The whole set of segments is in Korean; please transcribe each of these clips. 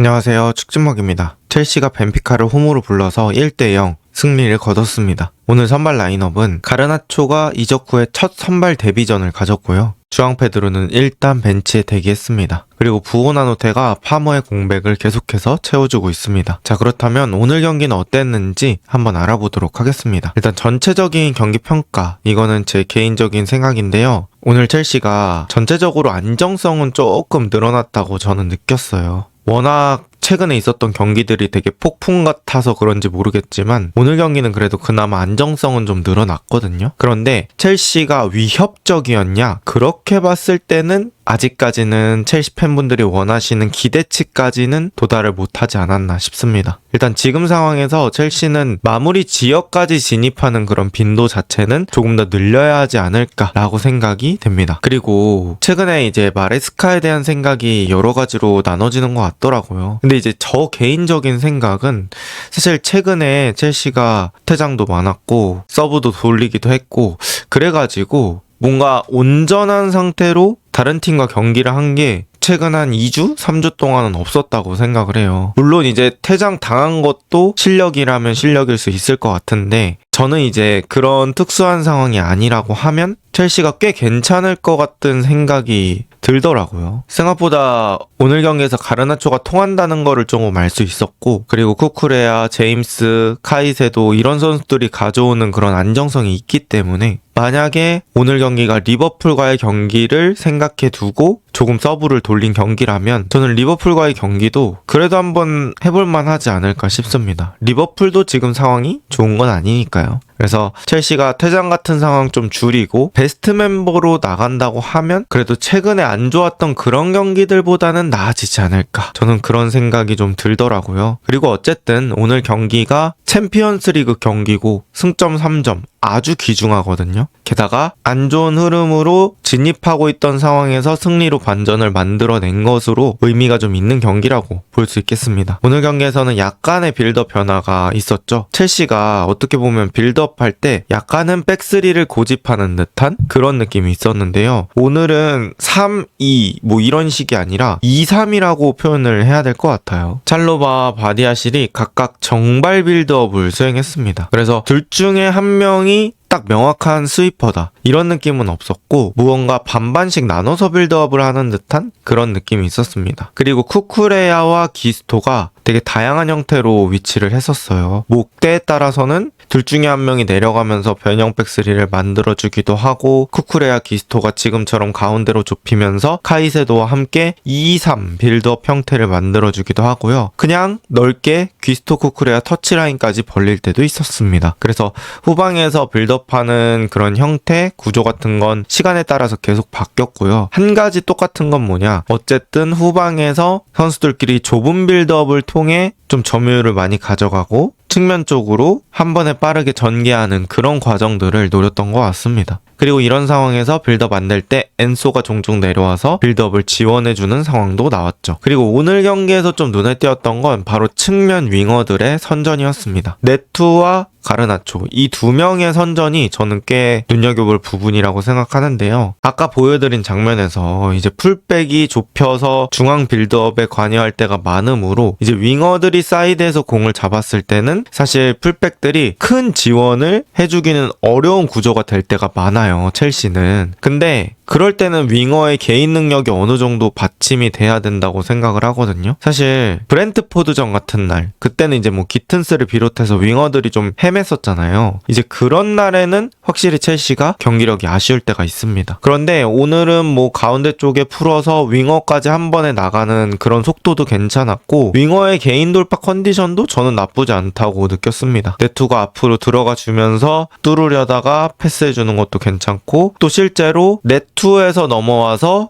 안녕하세요. 축진먹입니다. 첼시가 벤피카를 홈으로 불러서 1대0 승리를 거뒀습니다. 오늘 선발 라인업은 가르나초가 이적 후에 첫 선발 데뷔전을 가졌고요. 주앙 페드로는 일단 벤치에 대기했습니다. 그리고 부오나노테가 파머의 공백을 계속해서 채워주고 있습니다. 자, 그렇다면 오늘 경기는 어땠는지 한번 알아보도록 하겠습니다. 일단 전체적인 경기 평가, 이거는 제 개인적인 생각인데요. 오늘 첼시가 전체적으로 안정성은 조금 늘어났다고 저는 느꼈어요. 워낙 최근에 있었던 경기들이 되게 폭풍 같아서 그런지 모르겠지만 오늘 경기는 그래도 그나마 안정성은 좀 늘어났거든요. 그런데 첼시가 위협적이었냐? 그렇게 봤을 때는 아직까지는 첼시 팬분들이 원하시는 기대치까지는 도달을 못하지 않았나 싶습니다. 일단 지금 상황에서 첼시는 마무리 지역까지 진입하는 그런 빈도 자체는 조금 더 늘려야 하지 않을까라고 생각이 됩니다. 그리고 최근에 이제 마레스카에 대한 생각이 여러 가지로 나눠지는 것 같더라고요. 근데 이제 저 개인적인 생각은 사실 최근에 첼시가 퇴장도 많았고 서브도 돌리기도 했고 그래가지고 뭔가 온전한 상태로 다른 팀과 경기를 한 게 최근 한 2주? 3주 동안은 없었다고 생각을 해요. 물론 이제 퇴장 당한 것도 실력이라면 실력일 수 있을 것 같은데 저는 이제 그런 특수한 상황이 아니라고 하면 첼시가 꽤 괜찮을 것 같은 생각이 들더라고요. 생각보다 오늘 경기에서 가르나초가 통한다는 거를 조금 알 수 있었고, 그리고 쿠쿠레야, 제임스, 카이세도 이런 선수들이 가져오는 그런 안정성이 있기 때문에 만약에 오늘 경기가 리버풀과의 경기를 생각해 두고 조금 서브를 돌린 경기라면 저는 리버풀과의 경기도 그래도 한번 해볼만 하지 않을까 싶습니다. 리버풀도 지금 상황이 좋은 건 아니니까요. 그래서 첼시가 퇴장 같은 상황 좀 줄이고 베스트 멤버로 나간다고 하면 그래도 최근에 안 좋았던 그런 경기들보다는 나아지지 않을까. 저는 그런 생각이 좀 들더라고요. 그리고 어쨌든 오늘 경기가 챔피언스리그 경기고 승점 3점 아주 귀중하거든요. 게다가 안 좋은 흐름으로 진입하고 있던 상황에서 승리로 반전을 만들어낸 것으로 의미가 좀 있는 경기라고 볼 수 있겠습니다. 오늘 경기에서는 약간의 빌드업 변화가 있었죠. 첼시가 어떻게 보면 빌드업 할 때 약간은 백스리를 고집하는 듯한 그런 느낌이 있었는데요. 오늘은 3-2 뭐 이런 식이 아니라 2-3이라고 표현을 해야 될 것 같아요. 찰로바, 바디아실이 각각 정발 빌드업을 수행했습니다. 그래서 둘 중에 한 명이 딱 명확한 스위퍼다 이런 느낌은 없었고 무언가 반반씩 나눠서 빌드업을 하는 듯한 그런 느낌이 있었습니다. 그리고 쿠쿠레야와 기스토가 되게 다양한 형태로 위치를 했었어요. 목대에 따라서는 둘 중에 한 명이 내려가면서 변형 백스리를 만들어주기도 하고 쿠쿠레야, 기스토가 지금처럼 가운데로 좁히면서 카이세도와 함께 2-3 빌드업 형태를 만들어주기도 하고요. 그냥 넓게 기스토, 쿠쿠레야 터치라인까지 벌릴 때도 있었습니다. 그래서 후방에서 빌드업하는 그런 형태, 구조 같은 건 시간에 따라서 계속 바뀌었고요. 한 가지 똑같은 건 뭐냐? 어쨌든 후방에서 선수들끼리 좁은 빌드업을 통해 좀 점유율을 많이 가져가고 측면 쪽으로 한 번에 빠르게 전개하는 그런 과정들을 노렸던 것 같습니다. 그리고 이런 상황에서 빌드업 안 될 때 엔소가 종종 내려와서 빌드업을 지원해주는 상황도 나왔죠. 그리고 오늘 경기에서 좀 눈에 띄었던 건 바로 측면 윙어들의 선전이었습니다. 네투와 가르나초 이 두 명의 선전이 저는 꽤 눈여겨볼 부분이라고 생각하는데요. 아까 보여드린 장면에서 이제 풀백이 좁혀서 중앙 빌드업에 관여할 때가 많으므로 이제 윙어들이 사이드에서 공을 잡았을 때는 사실 풀백들이 큰 지원을 해주기는 어려운 구조가 될 때가 많아요. 첼시는. 근데 그럴 때는 윙어의 개인 능력이 어느 정도 받침이 돼야 된다고 생각을 하거든요. 사실 브렌트포드전 같은 날 그때는 이제 뭐 기튼스를 비롯해서 윙어들이 좀 헤맸었잖아요. 이제 그런 날에는 확실히 첼시가 경기력이 아쉬울 때가 있습니다. 그런데 오늘은 뭐 가운데 쪽에 풀어서 윙어까지 한 번에 나가는 그런 속도도 괜찮았고 윙어의 개인 돌파 컨디션도 저는 나쁘지 않다고 느꼈습니다. 네투가 앞으로 들어가 주면서 뚫으려다가 패스해주는 것도 괜찮고 또 실제로 네투에서 넘어와서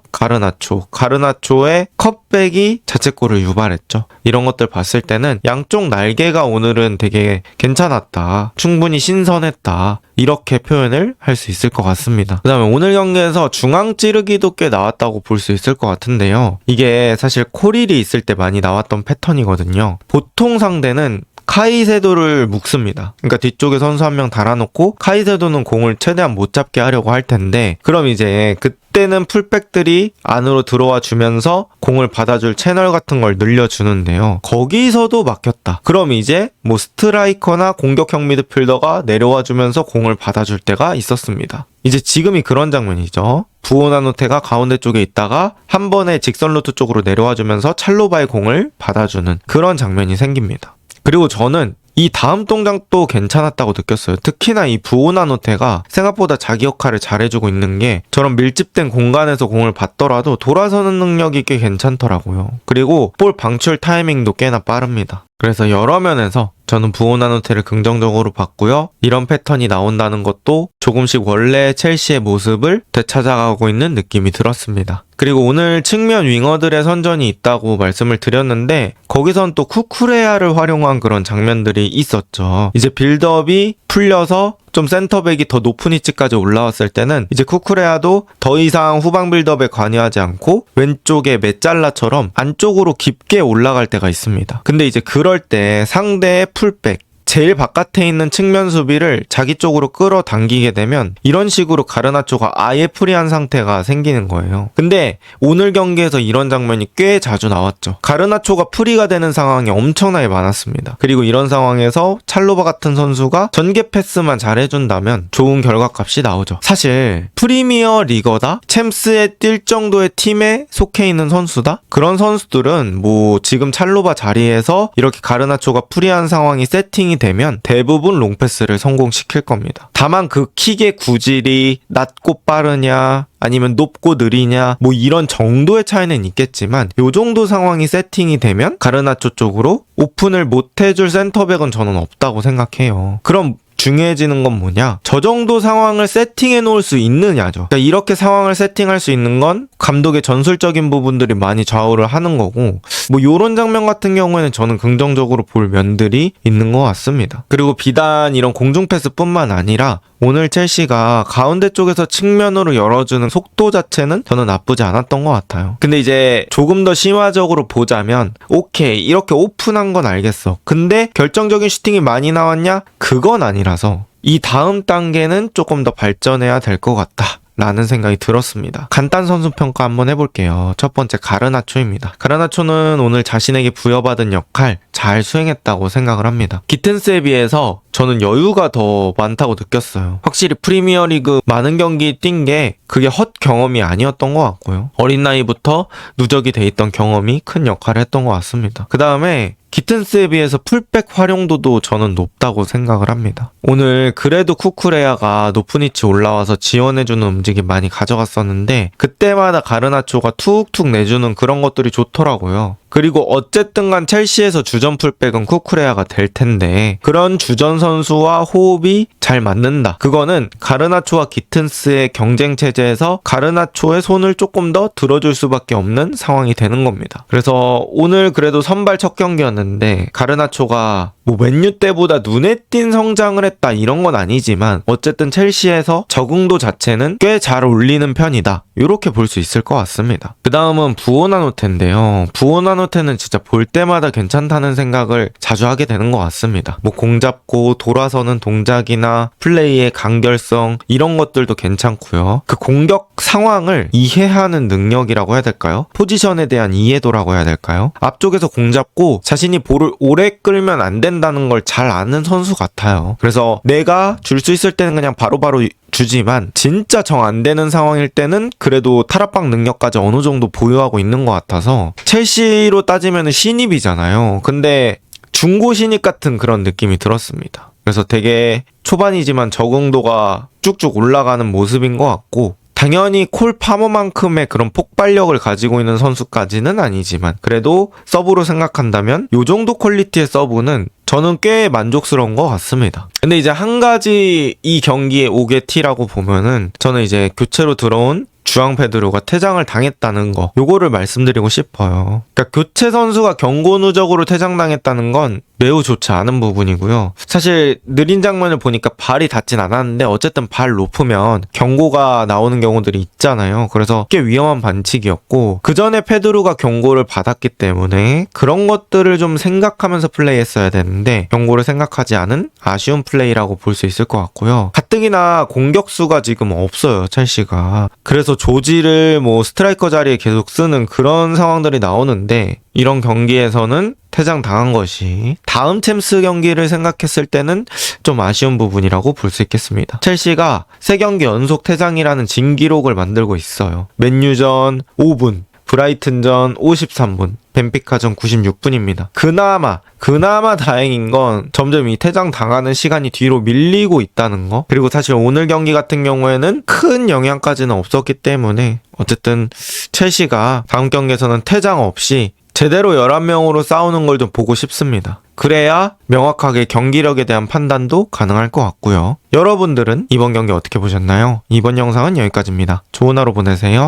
가르나초의 컵백이 자책골을 유발했죠. 이런 것들 봤을 때는 양쪽 날개가 오늘은 되게 괜찮았다. 충분히 신선했다. 이렇게 표현을 할 수 있을 것 같습니다. 그 다음에 오늘 경기에서 중앙 찌르기도 꽤 나왔다고 볼 수 있을 것 같은데요. 이게 사실 코릴이 있을 때 많이 나왔던 패턴이거든요. 보통 상대는 카이세도를 묶습니다. 그러니까 뒤쪽에 선수 한 명 달아놓고 카이세도는 공을 최대한 못 잡게 하려고 할 텐데, 그럼 이제 그때는 풀백들이 안으로 들어와 주면서 공을 받아줄 채널 같은 걸 늘려주는데요. 거기서도 막혔다. 그럼 이제 뭐 스트라이커나 공격형 미드필더가 내려와 주면서 공을 받아줄 때가 있었습니다. 이제 지금이 그런 장면이죠. 부오나노테가 가운데 쪽에 있다가 한 번에 직선 루트 쪽으로 내려와 주면서 찰로바의 공을 받아주는 그런 장면이 생깁니다. 그리고 저는 이 다음 동작도 괜찮았다고 느꼈어요. 특히나 이 부오나노테가 생각보다 자기 역할을 잘해주고 있는 게, 저런 밀집된 공간에서 공을 받더라도 돌아서는 능력이 꽤 괜찮더라고요. 그리고 볼 방출 타이밍도 꽤나 빠릅니다. 그래서 여러 면에서 저는 부오나노테를 긍정적으로 봤고요. 이런 패턴이 나온다는 것도 조금씩 원래 첼시의 모습을 되찾아가고 있는 느낌이 들었습니다. 그리고 오늘 측면 윙어들의 선전이 있다고 말씀을 드렸는데, 거기선 또 쿠쿠레아를 활용한 그런 장면들이 있었죠. 이제 빌드업이 풀려서 좀 센터백이 더 높은 위치까지 올라왔을 때는 이제 쿠쿠레아도 더 이상 후방 빌드업에 관여하지 않고 왼쪽에 메잘라처럼 안쪽으로 깊게 올라갈 때가 있습니다. 근데 이제 그럴 때 상대의 풀백, 제일 바깥에 있는 측면 수비를 자기 쪽으로 끌어당기게 되면 이런 식으로 가르나초가 아예 프리한 상태가 생기는 거예요. 근데 오늘 경기에서 이런 장면이 꽤 자주 나왔죠. 가르나초가 프리가 되는 상황이 엄청나게 많았습니다. 그리고 이런 상황에서 찰로바 같은 선수가 전개 패스만 잘해준다면 좋은 결과값이 나오죠. 사실 프리미어 리거다? 챔스에 뛸 정도의 팀에 속해 있는 선수다? 그런 선수들은 뭐 지금 찰로바 자리에서 이렇게 가르나초가 프리한 상황이 세팅이 되면 대부분 롱패스를 성공시킬 겁니다. 다만 그 킥의 구질이 낮고 빠르냐 아니면 높고 느리냐 뭐 이런 정도의 차이는 있겠지만, 요 정도 상황이 세팅이 되면 가르나초 쪽으로 오픈을 못 해줄 센터백은 저는 없다고 생각해요. 그럼 중요해지는 건 뭐냐? 저 정도 상황을 세팅해 놓을 수 있느냐죠. 그러니까 이렇게 상황을 세팅할 수 있는 건 감독의 전술적인 부분들이 많이 좌우를 하는 거고, 뭐 요런 장면 같은 경우에는 저는 긍정적으로 볼 면들이 있는 것 같습니다. 그리고 비단 이런 공중 패스뿐만 아니라 오늘 첼시가 가운데 쪽에서 측면으로 열어주는 속도 자체는 저는 나쁘지 않았던 것 같아요. 근데 이제 조금 더 심화적으로 보자면, 오케이 이렇게 오픈한 건 알겠어. 근데 결정적인 슈팅이 많이 나왔냐? 그건 아니라서 이 다음 단계는 조금 더 발전해야 될 것 같다 라는 생각이 들었습니다. 간단 선수 평가 한번 해볼게요. 첫 번째 가르나초입니다. 가르나초는 오늘 자신에게 부여받은 역할 잘 수행했다고 생각을 합니다. 기튼스에 비해서 저는 여유가 더 많다고 느꼈어요. 확실히 프리미어리그 많은 경기 뛴 게 그게 헛 경험이 아니었던 것 같고요. 어린 나이부터 누적이 돼 있던 경험이 큰 역할을 했던 것 같습니다. 그 다음에 기튼스에 비해서 풀백 활용도도 저는 높다고 생각을 합니다. 오늘 그래도 쿠쿠레아가 높은 위치 올라와서 지원해주는 움직임 많이 가져갔었는데, 그때마다 가르나초가 툭툭 내주는 그런 것들이 좋더라고요. 그리고 어쨌든 간 첼시에서 주전 풀백은 쿠쿠레아가 될 텐데, 그런 주전 선수와 호흡이 잘 맞는다. 그거는 가르나초와 기튼스의 경쟁 체제에서 가르나초의 손을 조금 더 들어줄 수밖에 없는 상황이 되는 겁니다. 그래서 오늘 그래도 선발 첫 경기였는데 가르나초가 뭐 맨유 때보다 눈에 띈 성장을 했다 이런 건 아니지만, 어쨌든 첼시에서 적응도 자체는 꽤 잘 어울리는 편이다, 이렇게 볼 수 있을 것 같습니다. 그 다음은 부오나노테인데요. 부오나노테는 진짜 볼 때마다 괜찮다는 생각을 자주 하게 되는 것 같습니다. 뭐 공 잡고 돌아서는 동작이나 플레이의 간결성 이런 것들도 괜찮고요. 그 공격 상황을 이해하는 능력이라고 해야 될까요? 포지션에 대한 이해도라고 해야 될까요? 앞쪽에서 공 잡고 자신이 볼을 오래 끌면 안 된다는 걸 잘 아는 선수 같아요. 그래서 내가 줄 수 있을 때는 그냥 바로바로 주지만 진짜 정 안 되는 상황일 때는 그래도 탈압박 능력까지 어느 정도 보유하고 있는 것 같아서, 첼시로 따지면 신입이잖아요. 근데 중고 신입 같은 그런 느낌이 들었습니다. 그래서 되게 초반이지만 적응도가 쭉쭉 올라가는 모습인 것 같고, 당연히 콜 파머만큼의 그런 폭발력을 가지고 있는 선수까지는 아니지만 그래도 서브로 생각한다면 요 정도 퀄리티의 서브는 저는 꽤 만족스러운 것 같습니다. 근데 이제 한 가지 이 경기의 오게 티라고 보면은, 저는 이제 교체로 들어온 주앙 페드로가 퇴장을 당했다는 거, 요거를 말씀드리고 싶어요. 그러니까 교체 선수가 경고 누적으로 퇴장당했다는 건 매우 좋지 않은 부분이고요. 사실 느린 장면을 보니까 발이 닿진 않았는데 어쨌든 발 높으면 경고가 나오는 경우들이 있잖아요. 그래서 꽤 위험한 반칙이었고 그 전에 페드루가 경고를 받았기 때문에 그런 것들을 좀 생각하면서 플레이했어야 되는데 경고를 생각하지 않은 아쉬운 플레이라고 볼 수 있을 것 같고요. 가뜩이나 공격수가 지금 없어요, 첼시가. 그래서 조지를 뭐 스트라이커 자리에 계속 쓰는 그런 상황들이 나오는데 이런 경기에서는 퇴장 당한 것이 다음 챔스 경기를 생각했을 때는 좀 아쉬운 부분이라고 볼 수 있겠습니다. 첼시가 3경기 연속 퇴장이라는 진기록을 만들고 있어요. 맨유전 5분, 브라이튼전 53분, 벤피카전 96분입니다. 그나마 다행인 건 점점 이 퇴장 당하는 시간이 뒤로 밀리고 있다는 거. 그리고 사실 오늘 경기 같은 경우에는 큰 영향까지는 없었기 때문에 어쨌든 첼시가 다음 경기에서는 퇴장 없이 제대로 11명으로 싸우는 걸 좀 보고 싶습니다. 그래야 명확하게 경기력에 대한 판단도 가능할 것 같고요. 여러분들은 이번 경기 어떻게 보셨나요? 이번 영상은 여기까지입니다. 좋은 하루 보내세요.